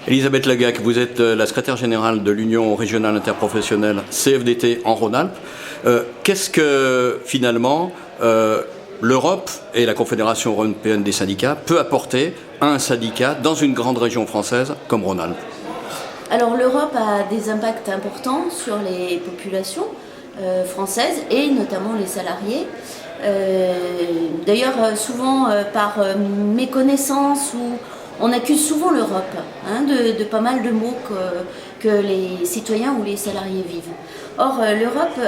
Elisabeth Lagac, vous êtes la secrétaire générale de l'Union régionale interprofessionnelle CFDT en Rhône-Alpes. Qu'est-ce que finalement l'Europe et la Confédération européenne des syndicats peut apporter à un syndicat dans une grande région française comme Rhône-Alpes? Alors l'Europe a des impacts importants sur les populations françaises et notamment les salariés. D'ailleurs souvent par méconnaissance ou on accuse souvent l'Europe de pas mal de maux que les citoyens ou les salariés vivent. Or l'Europe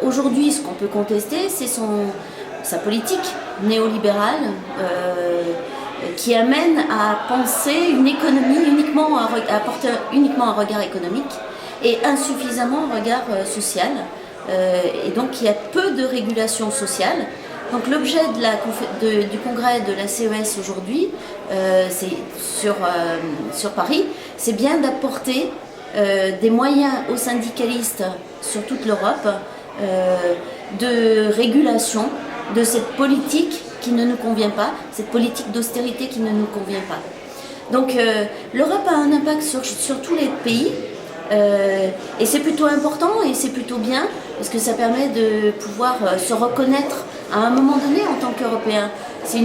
aujourd'hui ce qu'on peut contester c'est sa politique néolibérale qui amène à penser une économie à porter uniquement un regard économique et insuffisamment un regard social. Et donc il y a peu de régulation sociale. Donc l'objet du congrès de la CES aujourd'hui, c'est sur Paris, c'est bien d'apporter des moyens aux syndicalistes sur toute l'Europe de régulation de cette politique qui ne nous convient pas, cette politique d'austérité qui ne nous convient pas. Donc l'Europe a un impact sur tous les pays et c'est plutôt important et c'est plutôt bien parce que ça permet de pouvoir se reconnaître à un moment donné en tant qu'Européen. C'est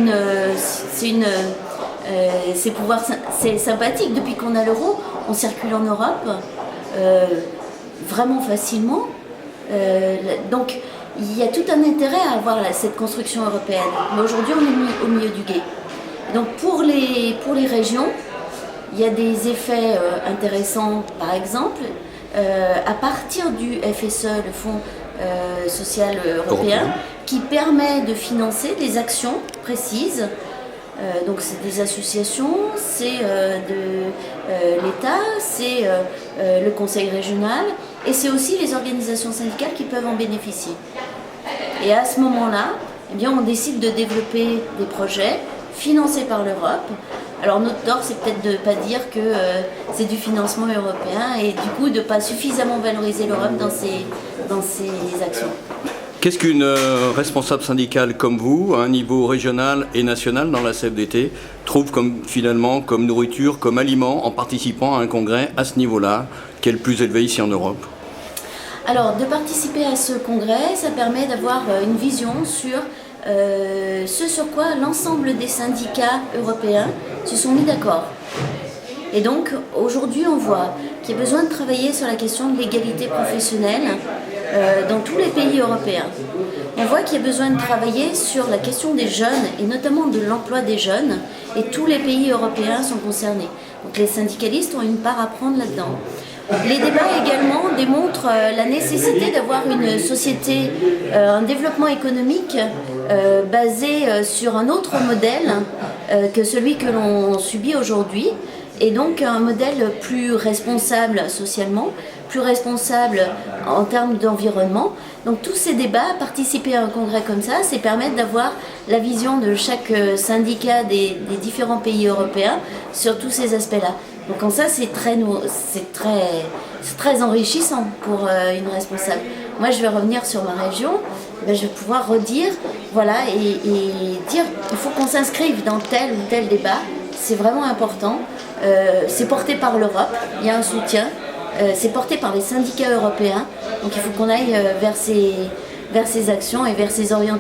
sympathique, depuis qu'on a l'euro, on circule en Europe vraiment facilement. Donc il y a tout un intérêt à avoir cette construction européenne. Mais aujourd'hui on est mis au milieu du gué. Donc pour les régions, il y a des effets intéressants, par exemple, à partir du FSE, le Fonds social européen, qui permet de financer des actions précises. Donc c'est des associations, c'est l'État, c'est le Conseil régional et c'est aussi les organisations syndicales qui peuvent en bénéficier. Et à ce moment-là, eh bien, on décide de développer des projets financés par l'Europe. Alors notre tort, c'est peut-être de ne pas dire que c'est du financement européen et du coup de ne pas suffisamment valoriser l'Europe dans ses actions. Qu'est-ce qu'une responsable syndicale comme vous, à un niveau régional et national dans la CFDT, trouve finalement comme nourriture, comme aliment en participant à un congrès à ce niveau-là, qui est le plus élevé ici en Europe? Alors de participer à ce congrès, ça permet d'avoir une vision sur ce sur quoi l'ensemble des syndicats européens se sont mis d'accord. Et donc aujourd'hui on voit qu'il y a besoin de travailler sur la question de l'égalité professionnelle dans tous les pays européens. On voit qu'il y a besoin de travailler sur la question des jeunes et notamment de l'emploi des jeunes et tous les pays européens sont concernés. Donc les syndicalistes ont une part à prendre là-dedans. Les débats également démontrent la nécessité d'avoir une société, un développement économique basé sur un autre modèle que celui que l'on subit aujourd'hui et donc un modèle plus responsable socialement, plus responsable en termes d'environnement. Donc tous ces débats, participer à un congrès comme ça, c'est permettre d'avoir la vision de chaque syndicat des différents pays européens sur tous ces aspects-là. Donc en ça, c'est très enrichissant pour une responsable. Moi, je vais revenir sur ma région, je vais pouvoir redire, voilà, et dire il faut qu'on s'inscrive dans tel ou tel débat. C'est vraiment important. C'est porté par l'Europe, il y a un soutien. C'est porté par les syndicats européens. Donc il faut qu'on aille vers ces actions et vers ces orientations.